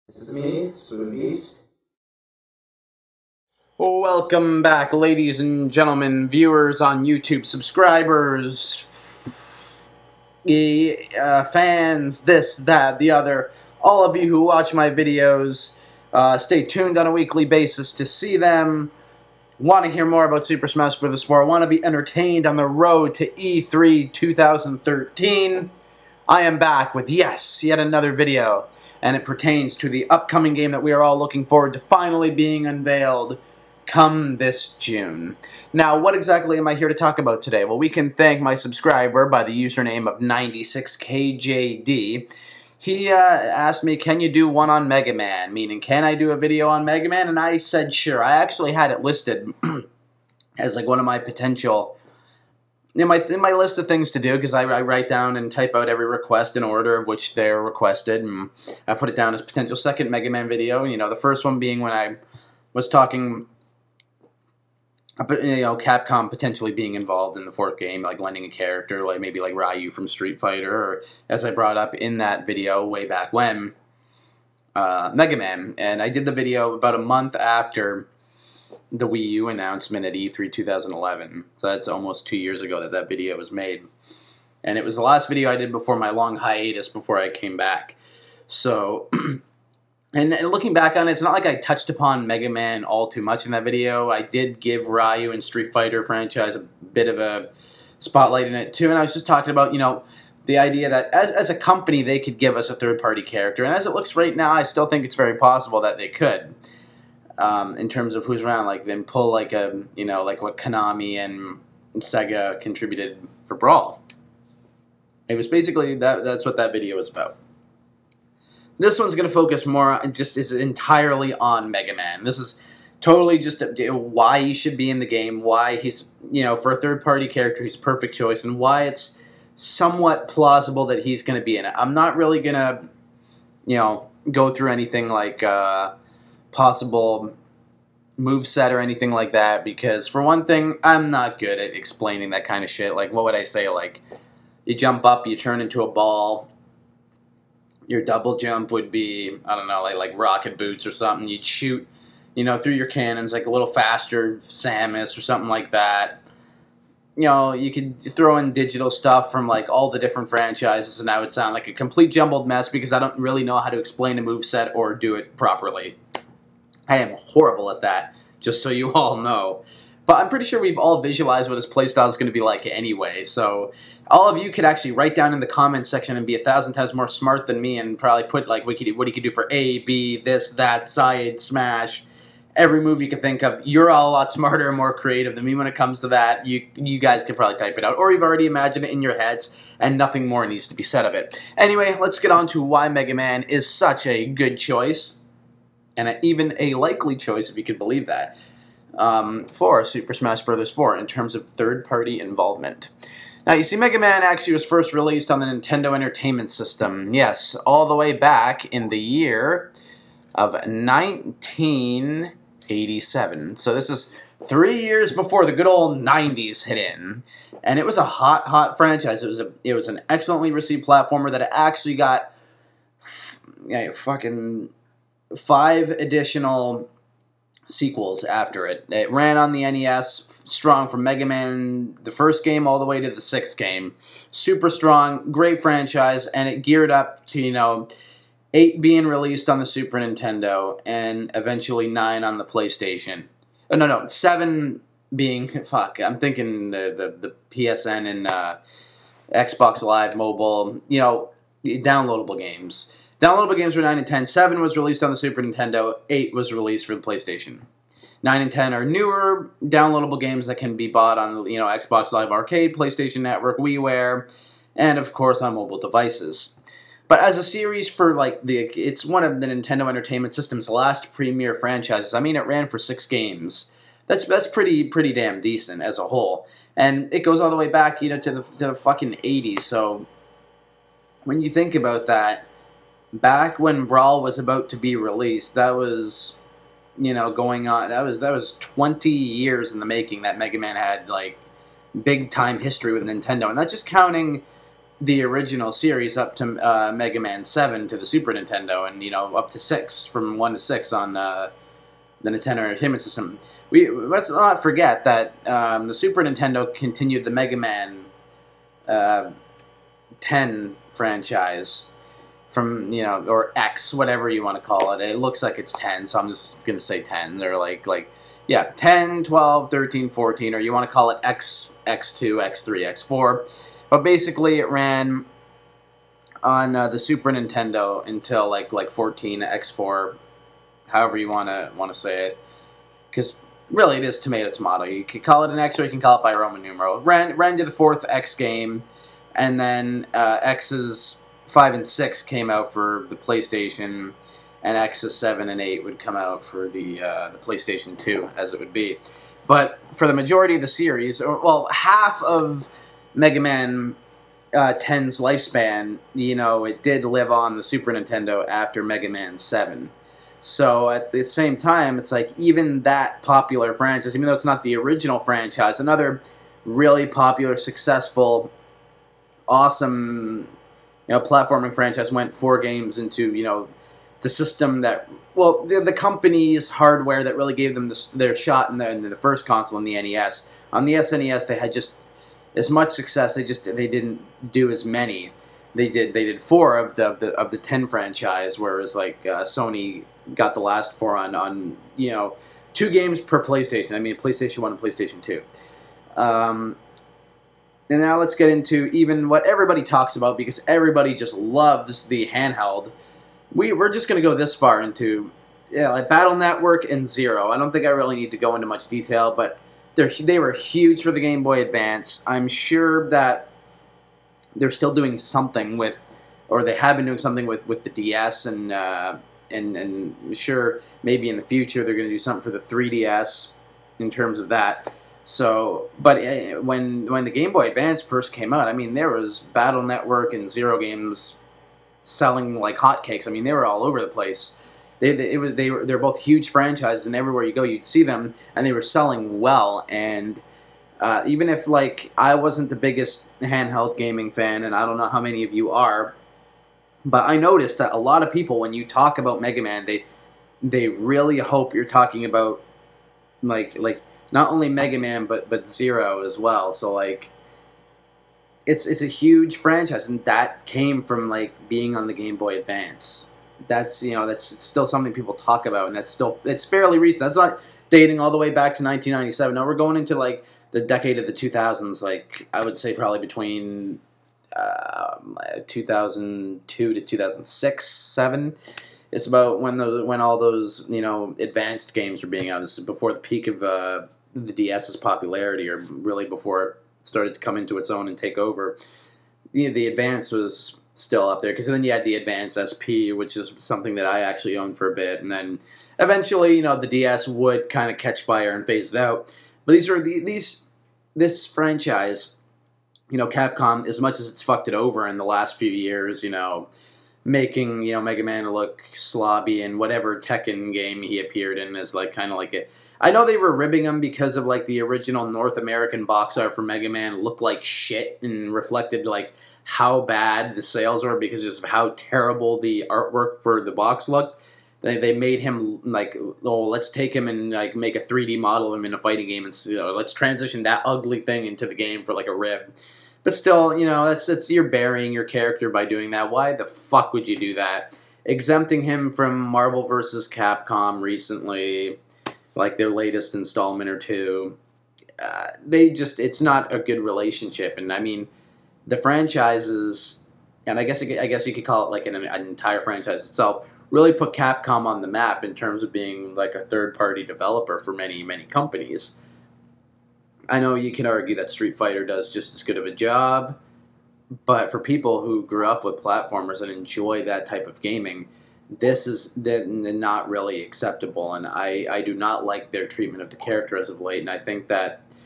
This is me, Spoon Beast. Welcome back, ladies and gentlemen, viewers on YouTube, subscribers, fans, this, that, the other, all of you who watch my videos. Stay tuned on a weekly basis to see them. Want to hear more about Super Smash Bros. 4? Want to be entertained on the road to E3 2013? I am back with, yes, yet another video. And it pertains to the upcoming game that we are all looking forward to finally being unveiled come this June. Now, what exactly am I here to talk about today? Well, we can thank my subscriber by the username of 96KJD. He asked me, can you do one on Mega Man? Meaning, can I do a video on Mega Man? And I said, sure. I actually had it listed as like one of my potential... In my list of things to do, because I write down and type out every request in order of which they're requested, and I put it down as potential second Mega Man video. You know, the first one being when I was talking about, you know, Capcom potentially being involved in the fourth game, like lending a character, like maybe like Ryu from Street Fighter, or as I brought up in that video way back when, Mega Man. And I did the video about a month after the Wii U announcement at E3 2011. So that's almost 2 years ago that that video was made. And it was the last video I did before my long hiatus before I came back. So, and looking back on it, it's not like I touched upon Mega Man all too much in that video. I did give Ryu and Street Fighter franchise a bit of a spotlight in it too. And I was just talking about, you know, the idea that as a company they could give us a third-party character. And as it looks right now, I still think it's very possible that they could. In terms of who's around, like then pull like a, you know, like what Konami and Sega contributed for Brawl. It was basically that's what that video was about. This one's going to focus more on, just is entirely on Mega Man. This is totally just why he should be in the game, why he's, you know, for a third-party character, he's a perfect choice, and why it's somewhat plausible that he's going to be in it. I'm not really going to, you know, go through anything like possible moveset or anything like that, because for one thing, I'm not good at explaining that kind of shit. Like, what would I say? Like, you jump up, you turn into a ball. Your double jump would be, I don't know, like rocket boots or something. You'd shoot, you know, through your cannons like a little faster, Samus or something like that. You know, you could throw in digital stuff from like all the different franchises, and that would sound like a complete jumbled mess because I don't really know how to explain a moveset or do it properly. I am horrible at that, just so you all know. But I'm pretty sure we've all visualized what his playstyle is going to be like anyway, so all of you could actually write down in the comments section and be 1,000 times more smart than me and probably put like what he could do for A, B, this, that, side, smash, every move you could think of. You're all a lot smarter and more creative than me when it comes to that. You guys could probably type it out, or you've already imagined it in your heads, and nothing more needs to be said of it. Anyway, let's get on to why Mega Man is such a good choice. And even a likely choice, if you could believe that, for Super Smash Bros. 4 in terms of third-party involvement. Now, you see, Mega Man actually was first released on the Nintendo Entertainment System. Yes, all the way back in the year of 1987. So this is 3 years before the good old 90s hit in. And it was a hot, hot franchise. It was an excellently received platformer that actually got fucking 5 additional sequels after it. It ran on the NES, strong from Mega Man, the first game, all the way to the 6th game. Super strong, great franchise, and it geared up to, you know, 8 being released on the Super Nintendo, and eventually 9 on the PlayStation. Oh, no, 7 being, I'm thinking the PSN and Xbox Live Mobile, you know, downloadable games. Downloadable games were 9 and 10. 7 was released on the Super Nintendo. 8 was released for the PlayStation. 9 and 10 are newer downloadable games that can be bought on, you know, Xbox Live Arcade, PlayStation Network, WiiWare, and of course on mobile devices. But as a series for like it's one of the Nintendo Entertainment System's last premier franchises. I mean, it ran for 6 games. That's pretty damn decent as a whole, and it goes all the way back, you know, to the fucking 80s. So when you think about that, back when Brawl was about to be released, that was, you know, going on. That was 20 years in the making. That Mega Man had like big time history with Nintendo, and that's just counting the original series up to Mega Man 7 to the Super Nintendo, and you know up to 6 from 1 to 6 on the Nintendo Entertainment System. Let's not forget that the Super Nintendo continued the Mega Man 10 franchise from, you know, or X, whatever you want to call it. It looks like it's 10, so I'm just going to say 10. They're yeah, 10, 12, 13, 14, or you want to call it X, X2, X3, X4. But basically it ran on the Super Nintendo until like 14, X4, however you want to say it. Because really it is tomato. You could call it an X, or you can call it by Roman numeral. Ran to the 4th X game, and then X's 5 and 6 came out for the PlayStation, and X's 7 and 8 would come out for the PlayStation 2, as it would be. But for the majority of the series, well, half of Mega Man 10's lifespan, you know, it did live on the Super Nintendo after Mega Man 7. So at the same time, it's like even that popular franchise, even though it's not the original franchise, another really popular, successful, awesome, you know, platforming franchise went 4 games into, you know, the system that, well, the company's hardware that really gave them their shot in the first console, in the NES. On the SNES, they had just as much success. They didn't do as many. They did 4 of the 10 franchise, whereas like Sony got the last 4 on you know, 2 games per PlayStation. I mean, PlayStation 1 and PlayStation 2. And now let's get into even what everybody talks about, because everybody just loves the handheld. We're just going to go this far into like Battle Network and Zero. I don't think I really need to go into much detail, but they were huge for the Game Boy Advance. I'm sure that they're still doing something with, or they have been doing something with the DS, and sure maybe in the future they're going to do something for the 3DS in terms of that. So, but when the Game Boy Advance first came out, I mean, there was Battle Network and Zero games selling like hotcakes. I mean, they were all over the place. They're both huge franchises, and everywhere you go, you'd see them, and they were selling well. And even if like I wasn't the biggest handheld gaming fan, and I don't know how many of you are, but I noticed that a lot of people, when you talk about Mega Man, they really hope you're talking about like not only Mega Man but Zero as well. So like it's a huge franchise, and that came from like being on the Game Boy Advance. That's, you know, that's still something people talk about, and it's fairly recent. That's not dating all the way back to 1997. No, we're going into like the decade of the 2000s. Like I would say probably between 2002 to 2006, 7. It's about when all those, you know, advanced games were being out. This is before the peak of the DS's popularity, or really before it started to come into its own and take over. The Advance was still up there, because then you had the Advance SP, which is something that I actually owned for a bit, and then eventually, you know, the DS would kind of catch fire and phase it out. But this franchise, you know, Capcom, as much as it's fucked it over in the last few years, you know, making, you know, Mega Man look slobby, and whatever Tekken game he appeared in is like kind of like it. I know they were ribbing him because of like the original North American box art for Mega Man looked like shit and reflected like how bad the sales were because of how terrible the artwork for the box looked. They made him like, oh, let's take him and like make a 3D model of him in a fighting game, and, you know, let's transition that ugly thing into the game for like a rib. But still, you know, that's you're burying your character by doing that. Why the fuck would you do that? Exempting him from Marvel vs. Capcom recently, like their latest installment or 2, it's not a good relationship. And I mean, the franchises, and I guess you could call it like an entire franchise itself, really put Capcom on the map in terms of being like a third-party developer for many, many companies. I know you can argue that Street Fighter does just as good of a job, but for people who grew up with platformers and enjoy that type of gaming, this is not really acceptable, and I do not like their treatment of the character as of late, and I think that,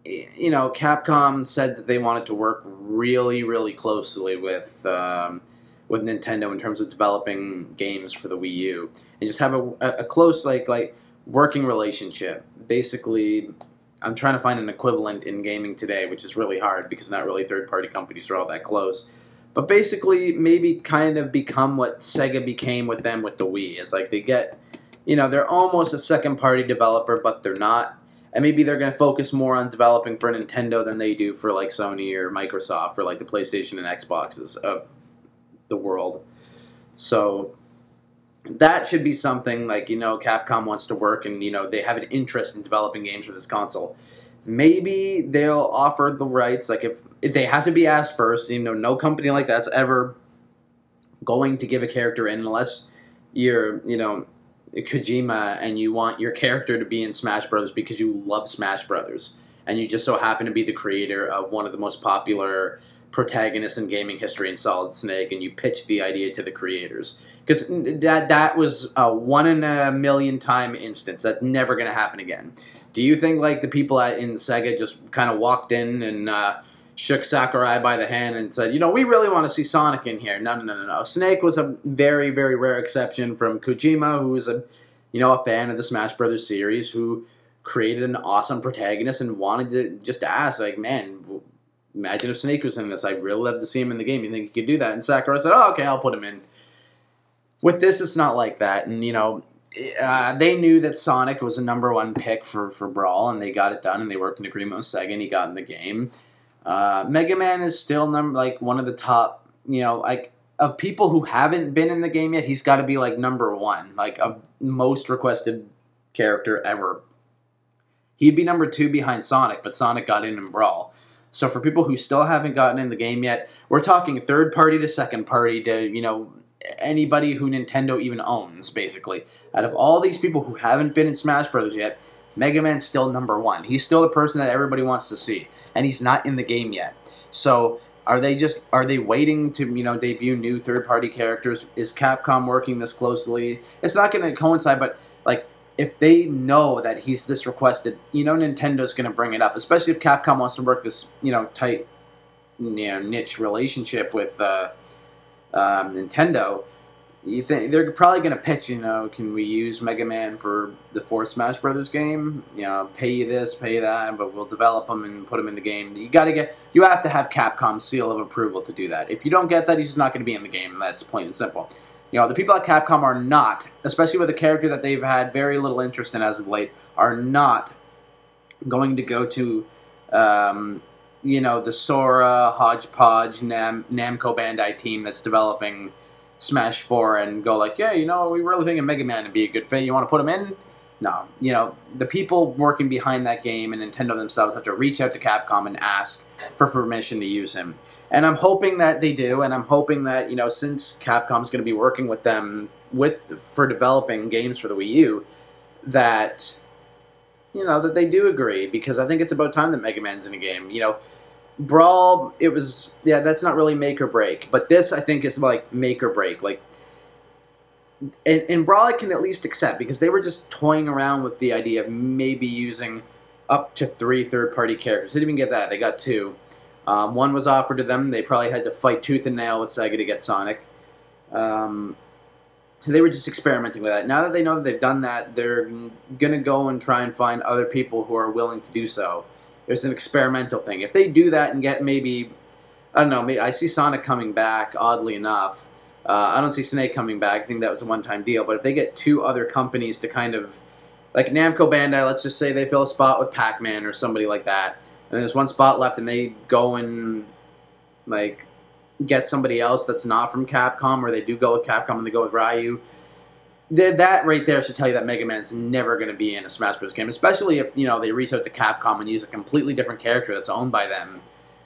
you know, Capcom said that they wanted to work really, really closely with with Nintendo in terms of developing games for the Wii U, and just have a close like working relationship. Basically, I'm trying to find an equivalent in gaming today, which is really hard because not really third-party companies are all that close. But basically, maybe kind of become what Sega became with them with the Wii. It's like they get, they're almost a second-party developer, but they're not. And maybe they're going to focus more on developing for Nintendo than they do for like Sony or Microsoft or like the PlayStation and Xboxes of the world. So that should be something like, Capcom wants to work and, they have an interest in developing games for this console. Maybe they'll offer the rights, like if they have to be asked first, no company like that's ever going to give a character in unless you're, Kojima and you want your character to be in Smash Brothers because you love Smash Brothers and you just so happen to be the creator of one of the most popular protagonists in gaming history in Solid Snake, and you pitch the idea to the creators. Because that was a 1 in a million time instance. That's never going to happen again. Do you think like the people in Sega just kind of walked in and shook Sakurai by the hand and said, we really want to see Sonic in here? No. Snake was a very, very rare exception from Kojima, who was a fan of the Smash Brothers series, who created an awesome protagonist and wanted to just ask, like, man, imagine if Snake was in this. I'd really love to see him in the game. You think he could do that? And Sakurai said, oh, okay, I'll put him in. With this, it's not like that. And, they knew that Sonic was a #1 pick for Brawl, and they got it done, and they worked in agreement with Sega, and he got in the game. Mega Man is still one of the top, of people who haven't been in the game yet, he's got to be like #1, like a most requested character ever. He'd be #2 behind Sonic, but Sonic got in Brawl. So for people who still haven't gotten in the game yet, we're talking third party to second party to, anybody who Nintendo even owns, basically. Out of all these people who haven't been in Smash Brothers yet, Mega Man's still #1. He's still the person that everybody wants to see, and he's not in the game yet. So are they waiting to, debut new third-party characters? Is Capcom working this closely? It's not going to coincide, but, like, if they know that he's this requested, Nintendo's going to bring it up, especially if Capcom wants to work this, tight, niche relationship with Nintendo. You think they're probably going to pitch, can we use Mega Man for the 4th Smash Brothers game? Pay you this, pay you that, but we'll develop him and put him in the game. You have to have Capcom's seal of approval to do that. If you don't get that, he's just not going to be in the game. That's plain and simple. The people at Capcom are not, especially with a character that they've had very little interest in as of late, are not going to go to, the Sora, Hodgepodge, Namco Bandai team that's developing Smash 4 and go like, yeah, we really think Mega Man would be a good fit. You want to put him in? No. The people working behind that game and Nintendo themselves have to reach out to Capcom and ask for permission to use him. And I'm hoping that they do, and I'm hoping that, since Capcom's going to be working with them for developing games for the Wii U, that, that they do agree, because I think it's about time that Mega Man's in a game. Brawl, that's not really make or break, but this, I think, is like make or break. Like, in Brawl, I can at least accept, because they were just toying around with the idea of maybe using up to 3 third-party characters. They didn't even get that. They got 2. One was offered to them. They probably had to fight tooth and nail with Sega to get Sonic. They were just experimenting with that. Now that they know that they've done that, they're going to go and try and find other people who are willing to do so. There's an experimental thing. If they do that and get maybe, I don't know, maybe I see Sonic coming back, oddly enough. I don't see Snake coming back. I think that was a one-time deal. But if they get 2 other companies to kind of, like Namco Bandai, let's just say they fill a spot with Pac-Man or somebody like that, and there's 1 spot left, and they go and, like, get somebody else that's not from Capcom, or they do go with Capcom and they go with Ryu, that right there should tell you that Mega Man's never going to be in a Smash Bros. Game, especially if, they reach out to Capcom and use a completely different character that's owned by them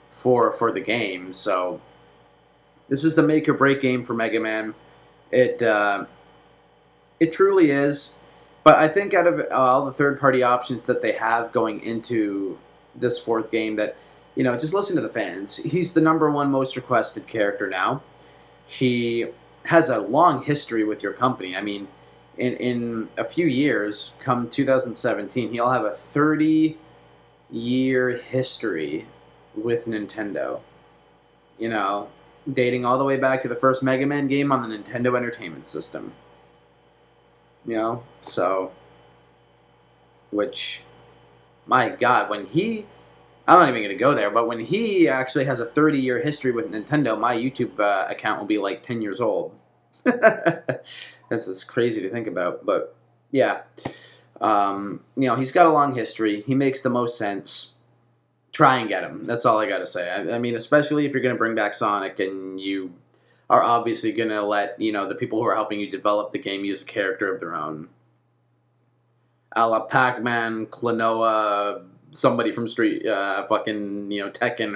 for the game. So this is the make or break game for Mega Man. It truly is. But I think out of all the third-party options that they have going into this 4th game, that, just listen to the fans. He's the #1 most requested character now. He has a long history with your company. I mean, in a few years, come 2017, he'll have a 30-year history with Nintendo. dating all the way back to the first Mega Man game on the Nintendo Entertainment System. You know, so, which, my God, when he, I'm not even going to go there, but when he actually has a 30-year history with Nintendo, my YouTube account will be like 10 years old. This is crazy to think about, but yeah. You know, he's got a long history. He makes the most sense. Try and get him. That's all I got to say. I mean, especially if you're going to bring back Sonic and you are obviously going to let, you know, the people who are helping you develop the game use a character of their own. A la Pac-Man, Klonoa, somebody from fucking, you know, Tekken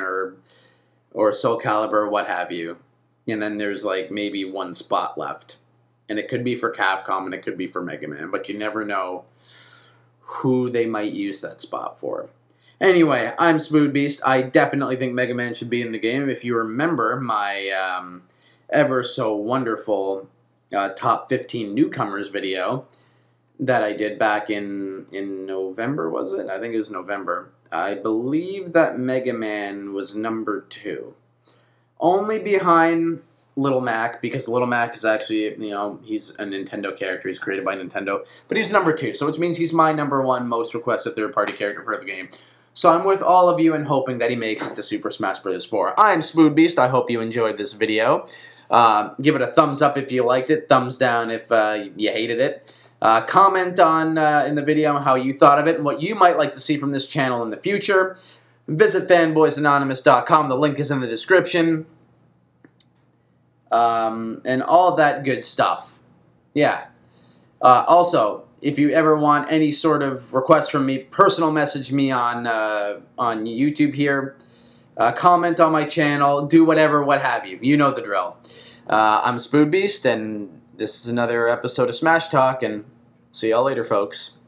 or Soul Calibur, what have you. And then there's, like, maybe one spot left. And it could be for Capcom and it could be for Mega Man, but you never know who they might use that spot for. Anyway, I'm Spood Beast. I definitely think Mega Man should be in the game. If you remember my ever so wonderful top 15 newcomers video that I did back in November, was it? I think it was November. I believe that Mega Man was number 2. Only behind Little Mac, because Little Mac is actually, you know, he's a Nintendo character. He's created by Nintendo. But he's number 2, so which means he's my number 1 most requested third-party character for the game. So I'm with all of you and hoping that he makes it to Super Smash Bros. 4. I'm Spood Beast. I hope you enjoyed this video. Give it a thumbs up if you liked it. Thumbs down if you hated it. Comment on in the video how you thought of it and what you might like to see from this channel in the future. Visit fanboysanonymous.com. The link is in the description. And all that good stuff. Yeah. Also, if you ever want any sort of request from me, personal message me on YouTube here. Comment on my channel. Do whatever, what have you. You know the drill. I'm Spood Beast, and this is another episode of Smash Talk, and see y'all later, folks.